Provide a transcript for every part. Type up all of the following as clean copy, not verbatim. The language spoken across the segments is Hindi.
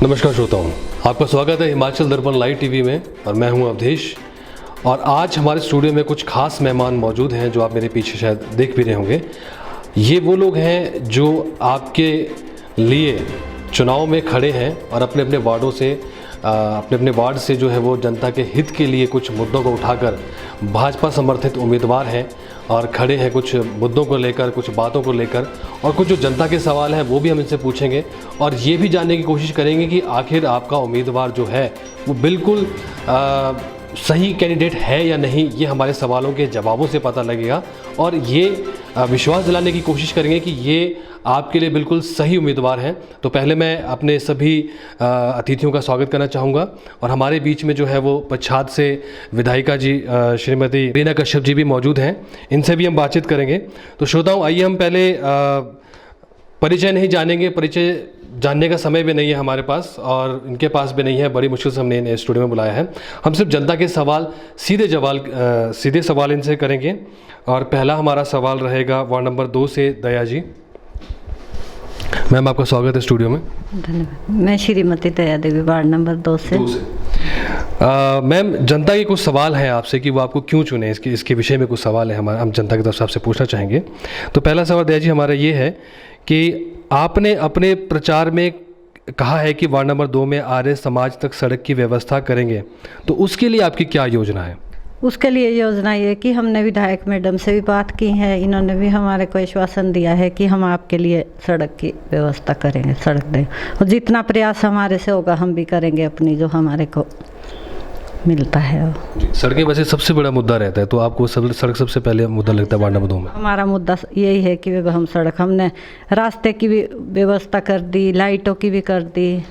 नमस्कार श्रोताओं, आपका स्वागत है हिमाचल दर्पण लाइव टीवी में और मैं हूं अवधेश। और आज हमारे स्टूडियो में कुछ खास मेहमान मौजूद हैं जो आप मेरे पीछे शायद देख भी रहे होंगे। ये वो लोग हैं जो आपके लिए चुनाव में खड़े हैं और अपने अपने वार्डों से अपने वार्ड से जो है वो जनता के हित के लिए कुछ मुद्दों को उठाकर भाजपा समर्थित उम्मीदवार हैं और खड़े हैं कुछ मुद्दों को लेकर, कुछ बातों को लेकर, और कुछ जो जनता के सवाल हैं वो भी हम इनसे पूछेंगे और ये भी जानने की कोशिश करेंगे कि आखिर आपका उम्मीदवार जो है वो बिल्कुल सही कैंडिडेट है या नहीं। ये हमारे सवालों के जवाबों से पता लगेगा और ये विश्वास दिलाने की कोशिश करेंगे कि ये आपके लिए बिल्कुल सही उम्मीदवार हैं। तो पहले मैं अपने सभी अतिथियों का स्वागत करना चाहूँगा और हमारे बीच में जो है वो पच्छाद से विधायिका जी श्रीमती रीना कश्यप जी भी मौजूद हैं, इनसे भी हम बातचीत करेंगे। तो श्रोताओं, आइए हम पहले परिचय नहीं जानेंगे, परिचय जानने का समय भी नहीं है हमारे पास और इनके पास भी नहीं है, बड़ी मुश्किल से हमने इन्हें स्टूडियो में बुलाया है। हम सिर्फ जनता के सवाल सीधे सवाल इनसे करेंगे और पहला हमारा सवाल रहेगा वार्ड नंबर 2 से दया जी। मैम, आपका स्वागत है स्टूडियो में। धन्यवाद। मैं श्रीमती दया देवी, वार्ड नंबर 2 से। मैम, जनता के कुछ सवाल हैं आपसे कि वो आपको क्यों चुने, इसके विषय में कुछ सवाल है हम जनता की तरफ से आपसे पूछना चाहेंगे। तो पहला सवाल दया जी हमारा ये है कि आपने अपने प्रचार में कहा है कि वार्ड नंबर 2 में आर्य समाज तक सड़क की व्यवस्था करेंगे, तो उसके लिए आपकी क्या योजना है? उसके लिए योजना ये कि हमने विधायक मैडम से भी बात की है, इन्होंने भी हमारे को आश्वासन दिया है कि हम आपके लिए सड़क की व्यवस्था करेंगे, सड़क दें, और जितना प्रयास हमारे से होगा हम भी करेंगे अपनी जो हमारे को मिलता है। सड़कें वैसे सबसे बड़ा मुद्दा रहता है, तो आपको सड़क सबसे पहले मुद्दा लगता है वार्ड नंबर 2 में? हमारा मुद्दा यही है कि हमने रास्ते की भी व्यवस्था कर दी, लाइटों की भी कर दी,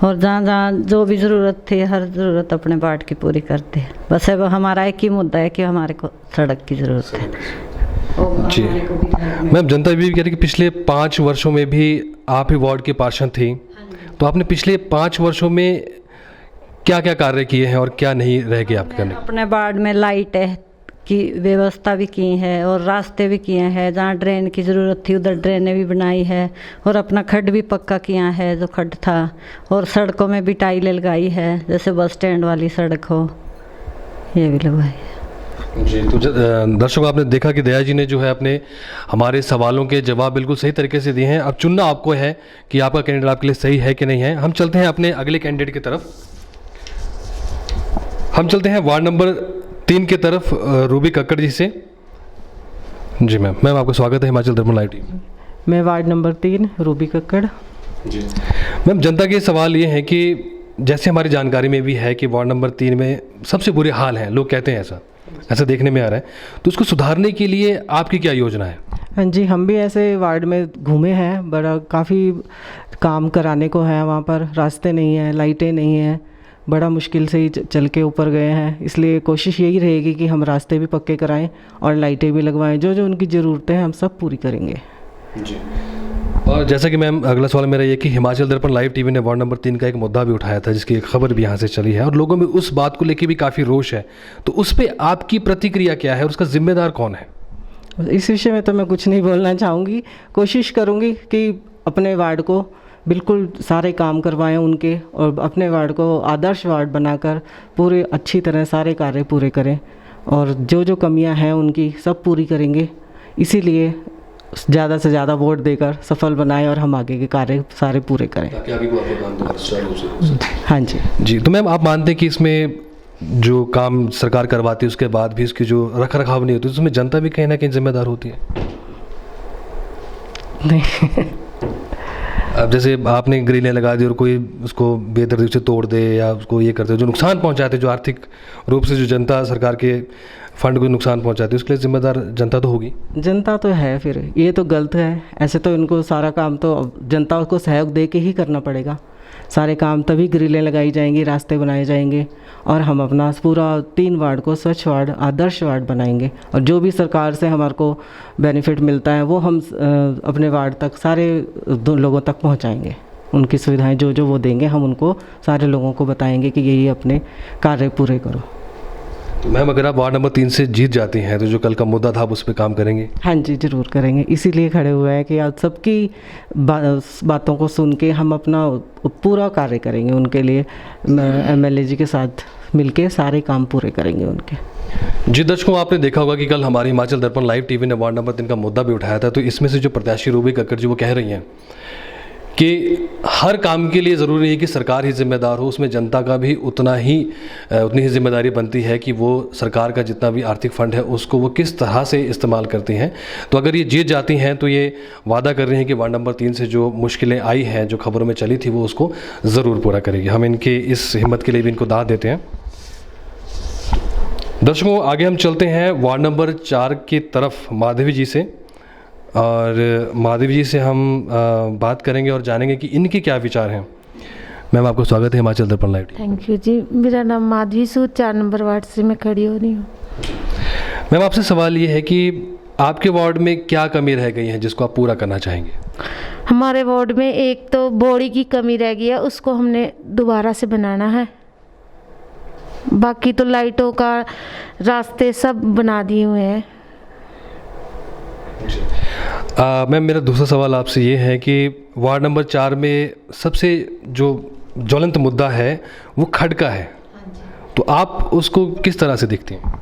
और जहाँ जहाँ जो भी ज़रूरत थी हर ज़रूरत अपने वार्ड की पूरी करते हैं। बस अब हमारा एक ही मुद्दा है कि हमारे को सड़क की ज़रूरत है। जी मैम, जनता भी कह रही कि पिछले 5 वर्षों में भी आप ही वार्ड के पार्षद थी, तो आपने पिछले 5 वर्षों में क्या क्या कार्य किए हैं और क्या नहीं रह गए आपके करने? अपने वार्ड में लाइट की व्यवस्था भी की है और रास्ते भी किए हैं, जहाँ ड्रेन की ज़रूरत थी उधर ड्रेनें भी बनाई है, और अपना खड्ड भी पक्का किया है जो खड्ड था, और सड़कों में भी टाइलें लगाई है, जैसे बस स्टैंड वाली सड़क हो ये भी लगवाई है। जी, तो दर्शकों, आपने देखा कि दया जी ने जो है अपने हमारे सवालों के जवाब बिल्कुल सही तरीके से दिए हैं। अब चुनना आपको है कि आपका कैंडिडेट आपके लिए सही है कि नहीं है। हम चलते हैं अपने अगले कैंडिडेट की तरफ। हम चलते हैं वार्ड नंबर 3 की तरफ रूबी कक्कड़ जी से। जी मैम, आपका स्वागत है हिमाचल दर्पण लाइव टीवी। मैं वार्ड नंबर 3 रूबी कक्कड़। जी मैम, जनता के सवाल ये हैं कि जैसे हमारी जानकारी में भी है कि वार्ड नंबर 3 में सबसे बुरे हाल हैं, लोग कहते हैं ऐसा देखने में आ रहा है, तो उसको सुधारने के लिए आपकी क्या योजना है? हाँ जी, हम भी ऐसे वार्ड में घूमे हैं, बड़ा काफ़ी काम कराने को है, वहाँ पर रास्ते नहीं हैं, लाइटें नहीं हैं, बड़ा मुश्किल से ही चल के ऊपर गए हैं। इसलिए कोशिश यही रहेगी कि हम रास्ते भी पक्के कराएं और लाइटें भी लगवाएं, जो जो उनकी ज़रूरतें हैं हम सब पूरी करेंगे। जी, और जैसा कि मैम, अगला सवाल मेरा ये कि हिमाचल दर्पण लाइव टीवी ने वार्ड नंबर 3 का एक मुद्दा भी उठाया था, जिसकी एक खबर भी यहाँ से चली है और लोगों में उस बात को लेकर भी काफ़ी रोष है, तो उस पर आपकी प्रतिक्रिया क्या है और उसका जिम्मेदार कौन है? इस विषय में तो मैं कुछ नहीं बोलना चाहूँगी। कोशिश करूँगी कि अपने वार्ड को बिल्कुल सारे काम करवाएं उनके, और अपने वार्ड को आदर्श वार्ड बनाकर पूरे अच्छी तरह सारे कार्य पूरे करें, और जो जो कमियां हैं उनकी सब पूरी करेंगे। इसीलिए ज़्यादा से ज़्यादा वोट देकर सफल बनाएं और हम आगे के कार्य सारे पूरे करें। ताकि आगे को आपका काम दोबारा स्टार्ट हो सके। हाँ जी। जी, तो मैम, आप मानते हैं कि इसमें जो काम सरकार करवाती है उसके बाद भी उसकी जो रख रखाव नहीं होती, उसमें जनता भी कहीं ना कहीं जिम्मेदार होती है? नहीं। अब जैसे आपने ग्रिलें लगा दी और कोई उसको बेदर्दी से तोड़ दे या उसको ये करते, जो नुकसान पहुंचाते, जो आर्थिक रूप से जो जनता सरकार के फंड को नुकसान पहुंचाती है, उसके लिए जिम्मेदार जनता तो होगी। जनता तो है, फिर ये तो गलत है। ऐसे तो इनको सारा काम तो जनता को सहयोग दे के ही करना पड़ेगा। सारे काम तभी ग्रिलें लगाई जाएंगी, रास्ते बनाए जाएंगे, और हम अपना पूरा 3 वार्ड को स्वच्छ वार्ड, आदर्श वार्ड बनाएंगे, और जो भी सरकार से हमारे को बेनिफिट मिलता है वो हम अपने वार्ड तक सारे लोगों तक पहुंचाएंगे। उनकी सुविधाएं जो जो वो देंगे हम उनको सारे लोगों को बताएंगे कि यही अपने कार्य पूरे करो। तो मैम अगर आप वार्ड नंबर 3 से जीत जाती हैं तो जो कल का मुद्दा था आप उस पर काम करेंगे? हाँ जी, ज़रूर करेंगे। इसीलिए खड़े हुए हैं कि आज सबकी बातों को सुन के हम अपना पूरा कार्य करेंगे उनके लिए। MLA जी के साथ मिलके सारे काम पूरे करेंगे उनके। जी दर्शकों, आपने देखा होगा कि कल हमारी हिमाचल दर्पण लाइव टीवी ने वार्ड नंबर 3 का मुद्दा भी उठाया था। तो इसमें से जो प्रत्याशी रूबी कक्कड़ जी वो कह रही हैं कि हर काम के लिए ज़रूरी नहीं है कि सरकार ही जिम्मेदार हो, उसमें जनता का भी उतनी ही जिम्मेदारी बनती है कि वो सरकार का जितना भी आर्थिक फंड है उसको वो किस तरह से इस्तेमाल करती हैं। तो अगर ये जीत जाती हैं तो ये वादा कर रही हैं कि वार्ड नंबर 3 से जो मुश्किलें आई हैं, जो खबरों में चली थी, वो उसको ज़रूर पूरा करेगी। हम इनके इस हिम्मत के लिए भी इनको दाद देते हैं। दर्शकों, आगे हम चलते हैं वार्ड नंबर 4 की तरफ माधवी जी से, और माधवी जी से हम बात करेंगे और जानेंगे कि इनके क्या विचार हैं। मैम आपको स्वागत है हिमाचल दर्पण लाइव। थैंक यू जी। मेरा नाम माधवी सूद, 4 नंबर वार्ड से मैं खड़ी हो रही हूँ। मैम आपसे सवाल ये है कि आपके वार्ड में क्या कमी रह गई है जिसको आप पूरा करना चाहेंगे? हमारे वार्ड में एक तो बोरी की कमी रह गई है, उसको हमने दोबारा से बनाना है। बाकी तो लाइटों का रास्ते सब बना दिए हुए हैं। मैम मेरा दूसरा सवाल आपसे ये है कि वार्ड नंबर 4 में सबसे जो ज्वलंत मुद्दा है वो खड्ड का है, तो आप उसको किस तरह से देखते हैं?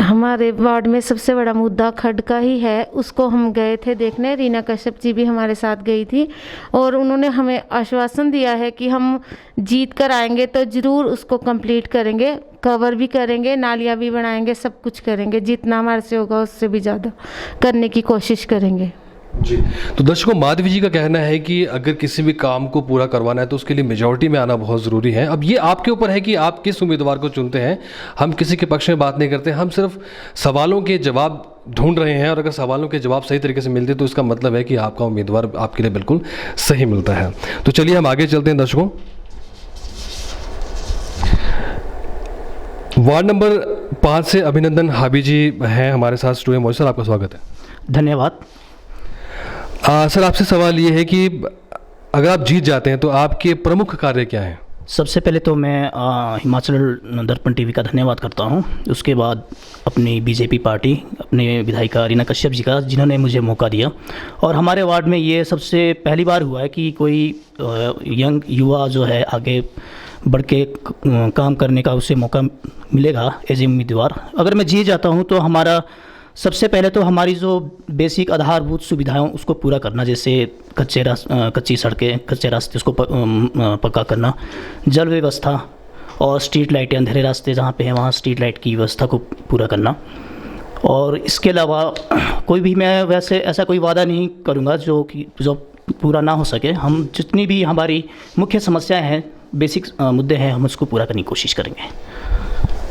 हमारे वार्ड में सबसे बड़ा मुद्दा खड्ड का ही है। उसको हम गए थे देखने, रीना कश्यप जी भी हमारे साथ गई थी और उन्होंने हमें आश्वासन दिया है कि हम जीत कर आएंगे तो ज़रूर उसको कंप्लीट करेंगे, कवर भी करेंगे, नालियाँ भी बनाएंगे, सब कुछ करेंगे। जितना हमारे से होगा उससे भी ज़्यादा करने की कोशिश करेंगे। जी, तो दर्शकों, माधवी जी का कहना है कि अगर किसी भी काम को पूरा करवाना है तो उसके लिए मेजॉरिटी में आना बहुत ज़रूरी है। अब ये आपके ऊपर है कि आप किस उम्मीदवार को चुनते हैं। हम किसी के पक्ष में बात नहीं करते, हम सिर्फ सवालों के जवाब ढूंढ रहे हैं, और अगर सवालों के जवाब सही तरीके से मिलते तो इसका मतलब है कि आपका उम्मीदवार आपके लिए बिल्कुल सही मिलता है। तो चलिए हम आगे चलते हैं दर्शकों। वार्ड नंबर 5 से अभिनंदन हाबी जी हैं हमारे साथ स्टूडियो में। सर आपका स्वागत है। धन्यवाद। सर आपसे सवाल ये है कि अगर आप जीत जाते हैं तो आपके प्रमुख कार्य क्या हैं? सबसे पहले तो मैं हिमाचल दर्पण टीवी का धन्यवाद करता हूं। उसके बाद अपनी बीजेपी पार्टी, अपने विधायिका रीना कश्यप जी का, जिन्होंने मुझे मौका दिया। और हमारे वार्ड में ये सबसे पहली बार हुआ है कि कोई यंग युवा जो है आगे बढ़ के काम करने का उसे मौका मिलेगा एज ए उम्मीदवार। अगर मैं जीत जाता हूं तो हमारा सबसे पहले तो हमारी जो बेसिक आधारभूत सुविधाएं उसको पूरा करना, जैसे कच्ची सड़कें, कच्चे रास्ते उसको पक्का करना, जल व्यवस्था और स्ट्रीट लाइटें, अंधेरे रास्ते जहाँ पे हैं वहाँ स्ट्रीट लाइट की व्यवस्था को पूरा करना। और इसके अलावा कोई भी मैं वैसे ऐसा कोई वादा नहीं करूँगा जो पूरा ना हो सके। हम जितनी भी हमारी मुख्य समस्याएँ हैं, बेसिक मुद्दे हैं, हम उसको पूरा करने की कोशिश करेंगे।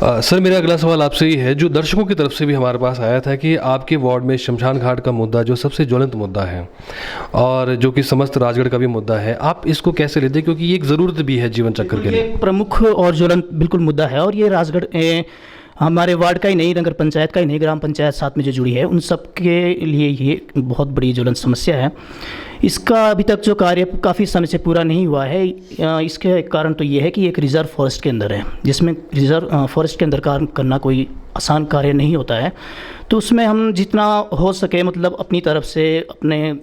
सर मेरा अगला सवाल आपसे ही है, जो दर्शकों की तरफ से भी हमारे पास आया था कि आपके वार्ड में शमशान घाट का मुद्दा जो सबसे ज्वलंत मुद्दा है और जो कि समस्त राजगढ़ का भी मुद्दा है, आप इसको कैसे लेते हैं? क्योंकि ये एक ज़रूरत भी है जीवन चक्र के लिए। ये प्रमुख और ज्वलंत बिल्कुल मुद्दा है, और ये राजगढ़ हमारे वार्ड का ही नहीं, नगर पंचायत का ही नहीं, ग्राम पंचायत साथ में जो जुड़ी है उन सब के लिए ये बहुत बड़ी ज्वलंत समस्या है। इसका अभी तक जो कार्य काफ़ी समय से पूरा नहीं हुआ है। इसके कारण तो ये है कि एक रिज़र्व फॉरेस्ट के अंदर है, जिसमें रिज़र्व फॉरेस्ट के अंदर काम करना कोई आसान कार्य नहीं होता है। तो उसमें हम जितना हो सके मतलब अपनी तरफ से अपने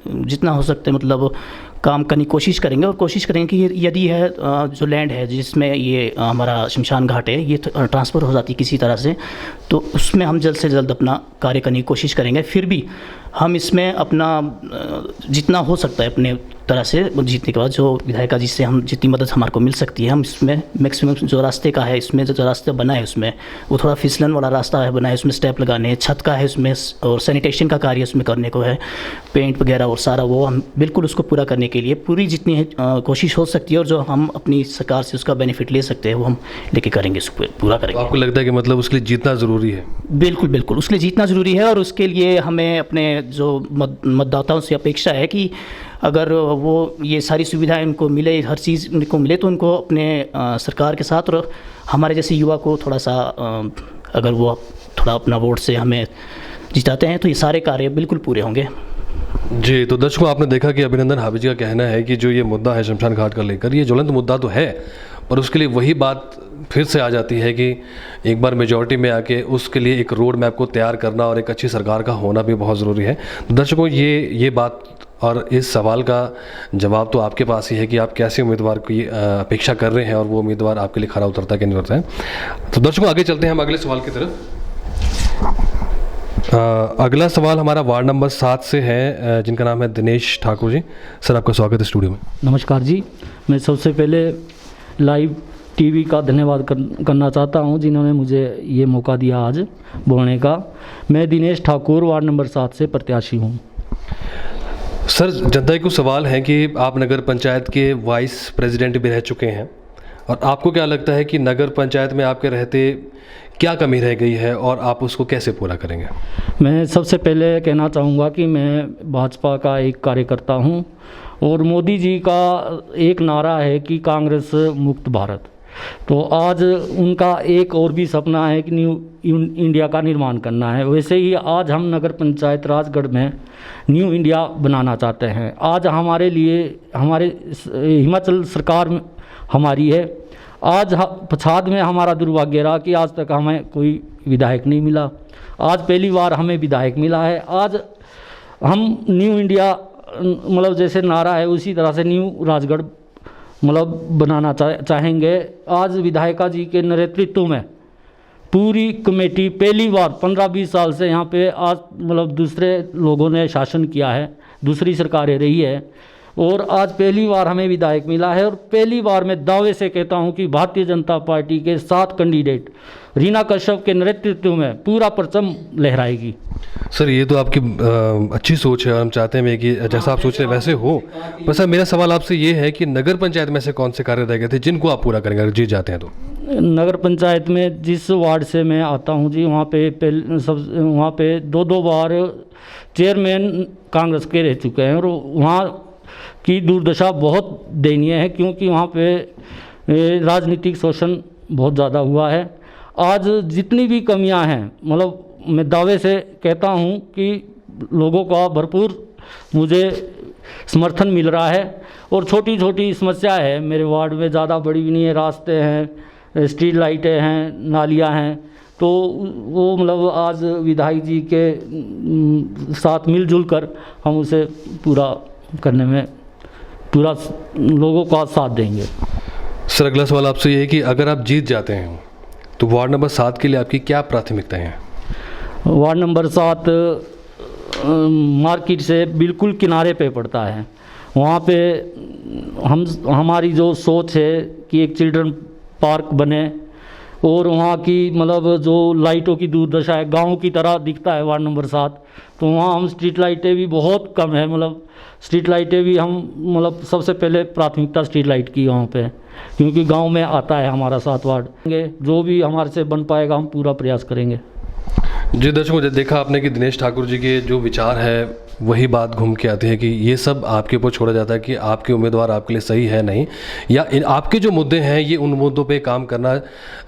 जितना हो सकते मतलब काम करने की कोशिश करेंगे, और कोशिश करेंगे कि यदि है जो लैंड है जिसमें ये हमारा शमशान घाट है ये ट्रांसफ़र हो जाती किसी तरह से, तो उसमें हम जल्द से जल्द अपना कार्य करने की कोशिश करेंगे। फिर भी हम इसमें अपना जितना हो सकता है अपने तरह से जीतने के बाद जो विधायिका जी से हम जितनी मदद हमारे को मिल सकती है हम इसमें मैक्सिमम जो रास्ते का है, इसमें जो रास्ता बना है उसमें वो थोड़ा फिसलन वाला रास्ता है बना है, उसमें स्टेप लगाने हैं, छत का है उसमें, और सैनिटेशन का कार्य उसमें करने को है, पेंट वगैरह और सारा वो हम बिल्कुल उसको पूरा करने के लिए पूरी जितनी कोशिश हो सकती है और जो हम अपनी सरकार से उसका बेनिफिट ले सकते हैं वो हम लेके करेंगे, उसको पूरा करेंगे। आपको लगता है कि मतलब उसके लिए जीतना ज़रूरी है? बिल्कुल बिल्कुल, उसके लिए जीतना ज़रूरी है, और उसके लिए हमें अपने जो मतदाताओं से अपेक्षा है कि अगर वो ये सारी सुविधाएं उनको मिले, हर चीज़ उनको मिले, तो उनको अपने सरकार के साथ और हमारे जैसे युवा को थोड़ा सा अगर वो थोड़ा अपना वोट से हमें जिताते हैं तो ये सारे कार्य बिल्कुल पूरे होंगे। जी, तो दर्शकों आपने देखा कि अभिनंदन हाबी जी का कहना है कि जो ये मुद्दा है शमशान घाट का लेकर, ये ज्वलंत मुद्दा तो है, पर उसके लिए वही बात फिर से आ जाती है कि एक बार मेजॉरिटी में आके उसके लिए एक रोड मैप को तैयार करना और एक अच्छी सरकार का होना भी बहुत ज़रूरी है। तो दर्शकों, ये बात और इस सवाल का जवाब तो आपके पास ही है कि आप कैसे उम्मीदवार की अपेक्षा कर रहे हैं और वो उम्मीदवार आपके लिए खरा उतरता है कि नहीं उतरता है। तो दर्शकों, आगे चलते हैं हम अगले सवाल की तरफ। अगला सवाल हमारा वार्ड नंबर 7 से है, जिनका नाम है दिनेश ठाकुर जी। सर, आपका स्वागत है स्टूडियो में। नमस्कार जी। मैं सबसे पहले लाइव टीवी का धन्यवाद करना चाहता हूं, जिन्होंने मुझे ये मौका दिया आज बोलने का। मैं दिनेश ठाकुर वार्ड नंबर 7 से प्रत्याशी हूं। सर, जनता को सवाल है कि आप नगर पंचायत के वाइस प्रेसिडेंट भी रह चुके हैं, और आपको क्या लगता है कि नगर पंचायत में आपके रहते क्या कमी रह गई है और आप उसको कैसे पूरा करेंगे? मैं सबसे पहले कहना चाहूँगा कि मैं भाजपा का एक कार्यकर्ता हूं, और मोदी जी का एक नारा है कि कांग्रेस मुक्त भारत। तो आज उनका एक और भी सपना है कि न्यू इंडिया का निर्माण करना है। वैसे ही आज हम नगर पंचायत राजगढ़ में न्यू इंडिया बनाना चाहते हैं। आज हमारे लिए हमारे हिमाचल सरकार हमारी है। आज पछाद में हमारा दुर्भाग्य रहा कि आज तक हमें कोई विधायक नहीं मिला। आज पहली बार हमें विधायक मिला है। आज हम न्यू इंडिया मतलब जैसे नारा है उसी तरह से न्यू राजगढ़ मतलब बनाना चाहेंगे। आज विधायिका जी के नेतृत्व में पूरी कमेटी पहली बार 15-20 साल से यहाँ पे आज मतलब दूसरे लोगों ने शासन किया है, दूसरी सरकारें रही है, और आज पहली बार हमें विधायक मिला है। और पहली बार मैं दावे से कहता हूं कि भारतीय जनता पार्टी के 7 कैंडिडेट रीना कश्यप के नेतृत्व में पूरा परचम लहराएगी। सर, ये तो आपकी अच्छी सोच है और हम चाहते हैं कि जैसा आप सोच रहे हैं वैसे हो। पर सर, मेरा सवाल आपसे ये है कि नगर पंचायत में से कौन से कार्य रह गए थे जिनको आप पूरा करेंगे अगर जीत जाते हैं तो? नगर पंचायत में जिस वार्ड से मैं आता हूं जी, वहाँ पे 2-2 बार चेयरमैन कांग्रेस के रह चुके हैं, और वहाँ की दुर्दशा बहुत दयनीय है, क्योंकि वहाँ पे राजनीतिक शोषण बहुत ज़्यादा हुआ है। आज जितनी भी कमियां हैं, मतलब मैं दावे से कहता हूँ कि लोगों का भरपूर मुझे समर्थन मिल रहा है। और छोटी छोटी समस्या है मेरे वार्ड में, ज़्यादा बड़ी भी नहीं है। रास्ते हैं, स्ट्रीट लाइटें हैं, नालियाँ हैं, तो वो मतलब आज विधायक जी के साथ मिलजुल कर हम उसे पूरा करने में पूरा लोगों का साथ देंगे। सर, अगला सवाल आपसे ये है कि अगर आप जीत जाते हैं तो वार्ड नंबर 7 के लिए आपकी क्या प्राथमिकताएं हैं? वार्ड नंबर 7 मार्केट से बिल्कुल किनारे पे पड़ता है। वहाँ पे हमारी जो सोच है कि एक चिल्ड्रन पार्क बने, और वहाँ की मतलब जो लाइटों की दुर्दशा है, गांव की तरह दिखता है वार्ड नंबर 7। तो वहाँ हम स्ट्रीट लाइटें भी बहुत कम है, मतलब स्ट्रीट लाइटें भी हम मतलब सबसे पहले प्राथमिकता स्ट्रीट लाइट की वहाँ पे, क्योंकि गांव में आता है हमारा 7 वार्ड। जो भी हमारे से बन पाएगा हम पूरा प्रयास करेंगे। जी दर्शकों, देखा आपने कि दिनेश ठाकुर जी के जो विचार है वही बात घूम के आती है कि ये सब आपके ऊपर छोड़ा जाता है कि आपके उम्मीदवार आपके लिए सही है नहीं, या आपके जो मुद्दे हैं ये उन मुद्दों पे काम करना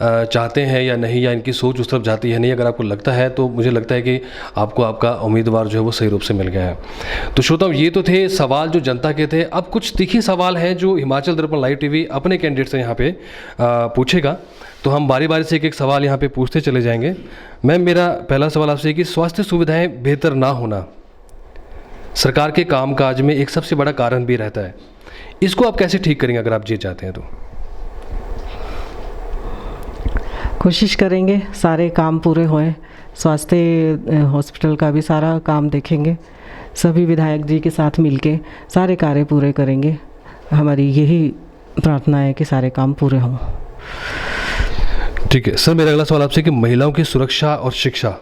चाहते हैं या नहीं, या इनकी सोच उस तरफ जाती है नहीं। अगर आपको लगता है तो मुझे लगता है कि आपको आपका उम्मीदवार जो है वो सही रूप से मिल गया है। तो श्रोताओं, ये तो थे सवाल जो जनता के थे। अब कुछ तीखी सवाल हैं जो हिमाचल दर्पण लाइव टीवी अपने कैंडिडेट से यहाँ पे पूछेगा, तो हम बारी बारी से एक एक सवाल यहाँ पे पूछते चले जाएंगे। मैम, मेरा पहला सवाल आपसे है कि स्वास्थ्य सुविधाएं बेहतर ना होना सरकार के कामकाज में एक सबसे बड़ा कारण भी रहता है, इसको आप कैसे ठीक करेंगे अगर आप जीत जाते हैं तो? कोशिश करेंगे सारे काम पूरे होएं। स्वास्थ्य हॉस्पिटल का भी सारा काम देखेंगे, सभी विधायक जी के साथ मिलके सारे कार्य पूरे करेंगे। हमारी यही प्रार्थना है कि सारे काम पूरे हों। ठीक है सर, मेरा अगला सवाल आपसे कि महिलाओं की सुरक्षा और शिक्षा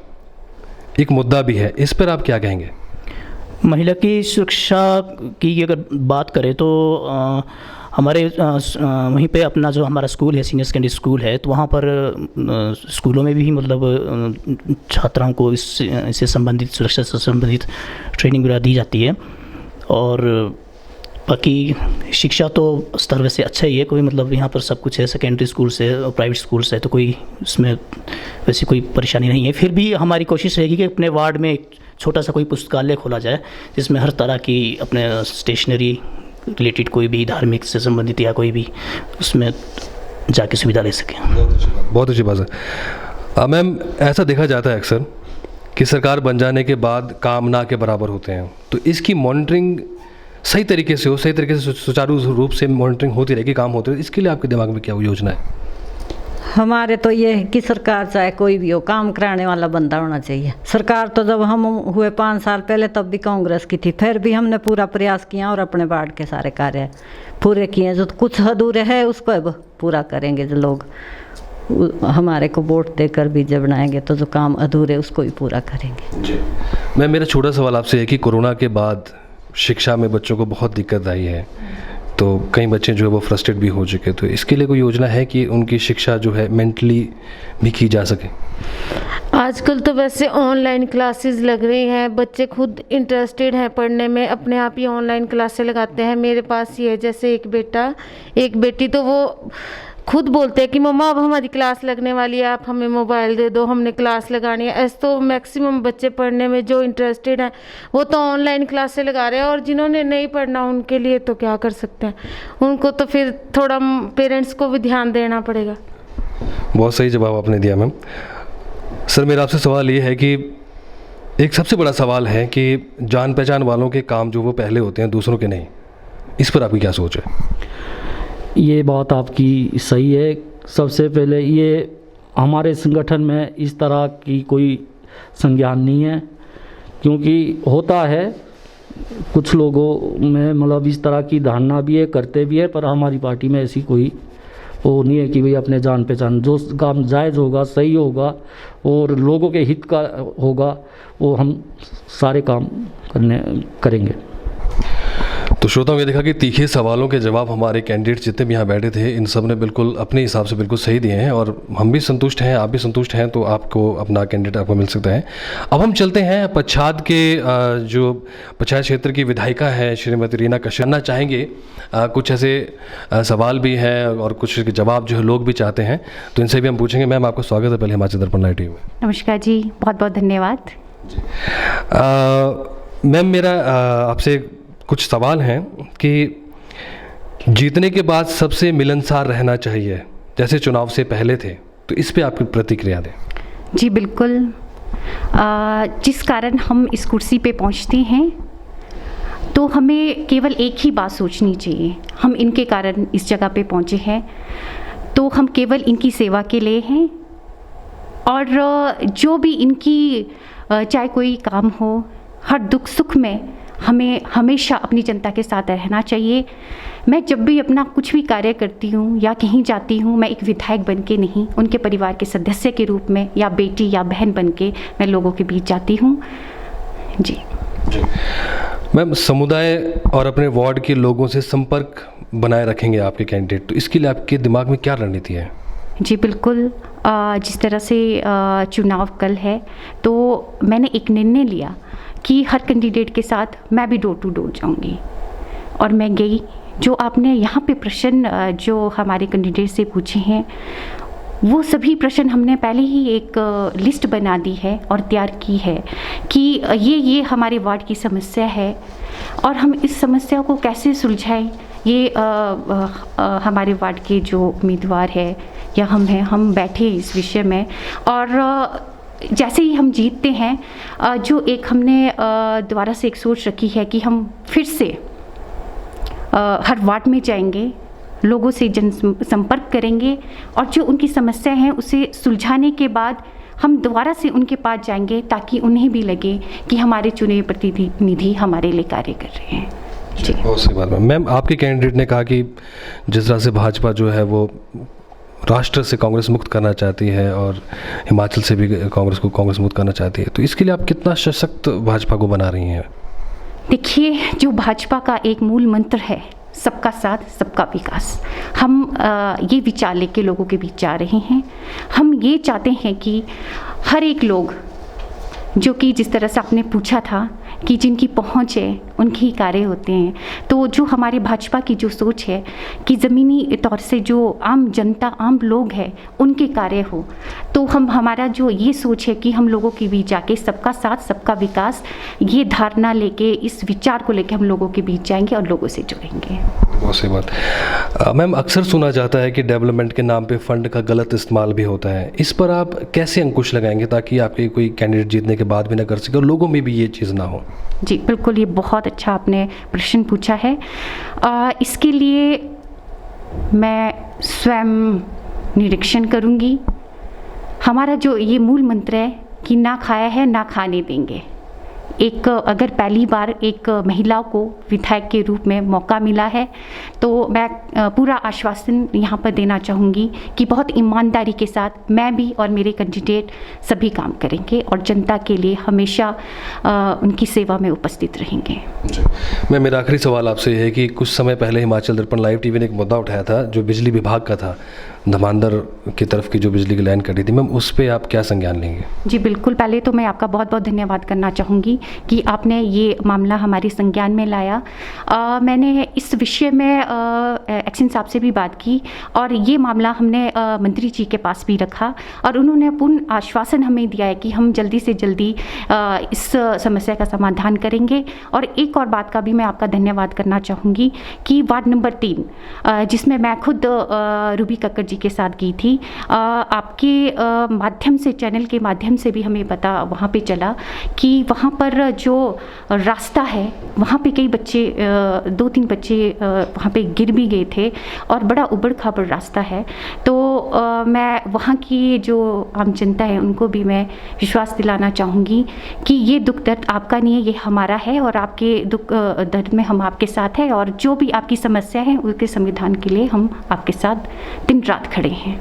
एक मुद्दा भी है, इस पर आप क्या कहेंगे? महिला की सुरक्षा की अगर बात करें तो हमारे वहीं पे अपना जो हमारा स्कूल है, सीनियर सेकेंडरी स्कूल है, तो वहाँ पर स्कूलों में भी मतलब छात्राओं को इससे संबंधित सुरक्षा से संबंधित ट्रेनिंग वगैरह दी जाती है। और बाकी शिक्षा तो स्तर वैसे अच्छा ही है, कोई मतलब यहाँ पर सब कुछ है, सेकेंडरी स्कूल से और प्राइवेट स्कूल से, तो कोई इसमें वैसी कोई परेशानी नहीं है। फिर भी हमारी कोशिश रहेगी कि अपने वार्ड में एक छोटा सा कोई पुस्तकालय खोला जाए जिसमें हर तरह की अपने स्टेशनरी रिलेटेड कोई भी धार्मिक से संबंधित या कोई भी उसमें जाके सुविधा ले सकें। बहुत अच्छी बात है। मैम, ऐसा देखा जाता है अक्सर कि सरकार बन जाने के बाद काम ना के बराबर होते हैं, तो इसकी मॉनिटरिंग सही तरीके से हो, सही तरीके से सुचारू रूप से मॉनिटरिंग होती रहेगी, काम होते रहे, इसके लिए आपके दिमाग में क्या योजना है? हमारे तो ये है कि सरकार चाहे कोई भी हो, काम कराने वाला बंदा होना चाहिए। सरकार तो जब हम हुए 5 साल पहले तब भी कांग्रेस की थी, फिर भी हमने पूरा प्रयास किया और अपने वार्ड के सारे कार्य पूरे किए। जो कुछ अधूरे है उसको अब पूरा करेंगे। जो लोग हमारे को वोट देकर बीजे बनाएंगे तो जो काम अधूरे उसको ही पूरा करेंगे। जी मैम, मेरा छोटा सवाल आपसे है कि कोरोना के बाद शिक्षा में बच्चों को बहुत दिक्कत आई है, तो कई बच्चे जो है वो फ्रस्ट्रेट भी हो चुके, तो इसके लिए कोई योजना है कि उनकी शिक्षा जो है मेंटली भी की जा सके? आजकल तो वैसे ऑनलाइन क्लासेस लग रही हैं, बच्चे खुद इंटरेस्टेड हैं पढ़ने में, अपने आप ही ऑनलाइन क्लासें लगाते हैं। मेरे पास ही है जैसे एक बेटा एक बेटी, तो वो खुद बोलते हैं कि मम्मा अब हमारी क्लास लगने वाली है, आप हमें मोबाइल दे दो, हमने क्लास लगानी है। ऐसे तो मैक्सिमम बच्चे पढ़ने में जो इंटरेस्टेड हैं वो तो ऑनलाइन क्लासें लगा रहे हैं, और जिन्होंने नहीं पढ़ना उनके लिए तो क्या कर सकते हैं, उनको तो फिर थोड़ा पेरेंट्स को भी ध्यान देना पड़ेगा। बहुत सही जवाब आपने दिया मैम। सर, मेरा आपसे सवाल ये है कि एक सबसे बड़ा सवाल है कि जान पहचान वालों के काम जो वो पहले होते हैं, दूसरों के नहीं, इस पर आपकी क्या सोच है? ये बात आपकी सही है। सबसे पहले ये हमारे संगठन में इस तरह की कोई संज्ञान नहीं है, क्योंकि होता है कुछ लोगों में मतलब इस तरह की धारणा भी है, करते भी है, पर हमारी पार्टी में ऐसी कोई वो नहीं है कि भाई अपने जान पहचान, जो काम जायज़ होगा, सही होगा और लोगों के हित का होगा वो हम सारे काम करेंगे। तो श्रोताओं, ये देखा कि तीखे सवालों के जवाब हमारे कैंडिडेट जितने भी यहाँ बैठे थे, इन सब ने बिल्कुल अपने हिसाब से बिल्कुल सही दिए हैं, और हम भी संतुष्ट हैं, आप भी संतुष्ट हैं, तो आपको अपना कैंडिडेट आपको मिल सकता है। अब हम चलते हैं पच्छाद के जो पच्छाद क्षेत्र की विधायिका है श्रीमती रीना कश्यप, जानना चाहेंगे कुछ ऐसे सवाल भी हैं और कुछ जवाब जो है लोग भी चाहते हैं, तो इनसे भी हम पूछेंगे। मैम, आपका स्वागत है पहले हिमाचल दर्पण लाइव टीवी में। नमस्कार जी, बहुत बहुत धन्यवाद। मैम, मेरा आपसे कुछ सवाल हैं कि जीतने के बाद सबसे मिलनसार रहना चाहिए, जैसे चुनाव से पहले थे, तो इस पे आपकी प्रतिक्रिया दें। जी बिल्कुल, जिस कारण हम इस कुर्सी पे पहुंचते हैं तो हमें केवल एक ही बात सोचनी चाहिए, हम इनके कारण इस जगह पे पहुंचे हैं तो हम केवल इनकी सेवा के लिए हैं, और जो भी इनकी चाहे कोई काम हो, हर दुख सुख में हमें हमेशा अपनी जनता के साथ रहना चाहिए। मैं जब भी अपना कुछ भी कार्य करती हूँ या कहीं जाती हूँ, मैं एक विधायक बन के नहीं, उनके परिवार के सदस्य के रूप में या बेटी या बहन बन के मैं लोगों के बीच जाती हूँ। जी मैम, समुदाय और अपने वार्ड के लोगों से संपर्क बनाए रखेंगे आपके कैंडिडेट, तो इसके लिए आपके दिमाग में क्या रणनीति है? जी बिल्कुल, जिस तरह से चुनाव कल है तो मैंने एक निर्णय लिया कि हर कैंडिडेट के साथ मैं भी डोर टू डोर जाऊंगी, और मैं गई। जो आपने यहाँ पे प्रश्न जो हमारे कैंडिडेट से पूछे हैं, वो सभी प्रश्न हमने पहले ही एक लिस्ट बना दी है और तैयार की है कि ये हमारे वार्ड की समस्या है और हम इस समस्या को कैसे सुलझाएं। ये हमारे वार्ड के जो उम्मीदवार है या हम बैठे इस विषय में, और जैसे ही हम जीतते हैं जो एक हमने दोबारा से एक सोच रखी है कि हम फिर से हर वार्ड में जाएंगे, लोगों से जन संपर्क करेंगे और जो उनकी समस्या है उसे सुलझाने के बाद हम दोबारा से उनके पास जाएंगे ताकि उन्हें भी लगे कि हमारे चुने हुए प्रतिनिधि हमारे लिए कार्य कर रहे हैं। जी बहुत सही बात है मैम। आपके कैंडिडेट ने कहा कि जिस तरह से भाजपा जो है वो राष्ट्र से कांग्रेस मुक्त करना चाहती है और हिमाचल से भी कांग्रेस को कांग्रेस मुक्त करना चाहती है, तो इसके लिए आप कितना सशक्त भाजपा को बना रही हैं? देखिए, जो भाजपा का एक मूल मंत्र है सबका साथ सबका विकास, हम ये विचार लेके लोगों के बीच जा रहे हैं। हम ये चाहते हैं कि हर एक लोग, जो कि जिस तरह से आपने पूछा था कि जिनकी पहुंच है उनके ही कार्य होते हैं। तो जो हमारे भाजपा की जो सोच है कि ज़मीनी तौर से जो आम जनता, आम लोग हैं, उनके कार्य हो, तो हमारा जो ये सोच है कि हम लोगों के बीच जाके सबका साथ सबका विकास, ये धारणा लेके, इस विचार को लेके हम लोगों के बीच जाएंगे और लोगों से जुड़ेंगे। बहुत सही बात। मैम, अक्सर सुना जाता है कि डेवलपमेंट के नाम पे फंड का गलत इस्तेमाल भी होता है। इस पर आप कैसे अंकुश लगाएंगे ताकि आपके कोई कैंडिडेट जीतने के बाद भी ना कर सके और लोगों में भी ये चीज़ ना हो? जी बिल्कुल, ये बहुत अच्छा आपने प्रश्न पूछा है। इसके लिए मैं स्वयं निरीक्षण करूँगी। हमारा जो ये मूल मंत्र है कि ना खाया है ना खाने देंगे। अगर पहली बार एक महिला को विधायक के रूप में मौका मिला है तो मैं पूरा आश्वासन यहाँ पर देना चाहूँगी कि बहुत ईमानदारी के साथ मैं भी और मेरे कैंडिडेट सभी काम करेंगे और जनता के लिए हमेशा उनकी सेवा में उपस्थित रहेंगे। मैं मेरा आखिरी सवाल आपसे ये है कि कुछ समय पहले हिमाचल दर्पण लाइव टीवी ने एक मुद्दा उठाया था जो बिजली विभाग का था, धमांदर की तरफ की जो बिजली की लाइन कटी थी। मैम, उस पर आप क्या संज्ञान लेंगे? जी बिल्कुल, पहले तो मैं आपका बहुत बहुत धन्यवाद करना चाहूँगी कि आपने ये मामला हमारे संज्ञान में लाया। मैंने इस विषय में एक्शन साहब से भी बात की और ये मामला हमने मंत्री जी के पास भी रखा और उन्होंने पूर्ण आश्वासन हमें दिया है कि हम जल्दी से जल्दी इस समस्या का समाधान करेंगे। और एक और बात का भी मैं आपका धन्यवाद करना चाहूँगी कि वार्ड नंबर 3 जिसमें मैं खुद रूबी कक्कड़ जी के साथ गई थी, आपके माध्यम से, चैनल के माध्यम से भी हमें पता वहाँ पे चला कि वहाँ पर जो रास्ता है वहाँ पे कई बच्चे, 2-3 बच्चे वहाँ पे गिर भी गए थे और बड़ा उबड़ खाबड़ रास्ता है। तो मैं वहाँ की जो आम जनता है उनको भी मैं विश्वास दिलाना चाहूँगी कि ये दुख दर्द आपका नहीं है, ये हमारा है और आपके दुख दर्द में हम आपके साथ हैं और जो भी आपकी समस्या है उसके समाधान के लिए हम आपके साथ दिन रात खड़े हैं।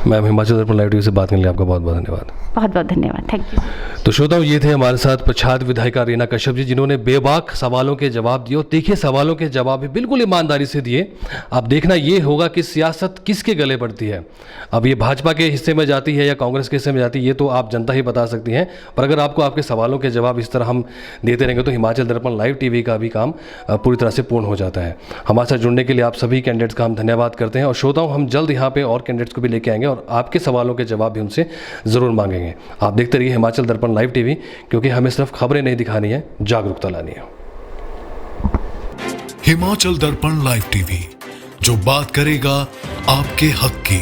मैम, हिमाचल दर्पण लाइव टीवी से बात करने के लिए आपका बहुत बहुत धन्यवाद। बहुत बहुत धन्यवाद, थैंक यू। तो श्रोताओं, ये थे हमारे साथ पच्छाद विधायिका रीना कश्यप जी, जिन्होंने बेबाक सवालों के जवाब दिए और तीखे सवालों के जवाब भी बिल्कुल ईमानदारी से दिए। अब देखना ये होगा कि सियासत किसके गले पड़ती है। अब ये भाजपा के हिस्से में जाती है या कांग्रेस के हिस्से में जाती है, ये तो आप जनता ही बता सकती हैं। पर अगर आपको आपके सवालों के जवाब इस तरह हम देते रहेंगे तो हिमाचल दर्पण लाइव टीवी का भी काम पूरी तरह से पूर्ण हो जाता है। हमारे साथ जुड़ने के लिए आप सभी कैंडिडेट्स का हम धन्यवाद करते हैं और श्रोताओं, हम जल्द यहाँ पे और कैंडिडेट्स को भी लेके आएंगे और आपके सवालों के जवाब भी उनसे ज़रूर मांगेंगे। आप देखते रहिए हिमाचल दर्पण लाइव टीवी, क्योंकि हमें सिर्फ खबरें नहीं दिखानी है, जागरूकता लानी है। हिमाचल दर्पण लाइव टीवी, जो बात करेगा आपके हक की।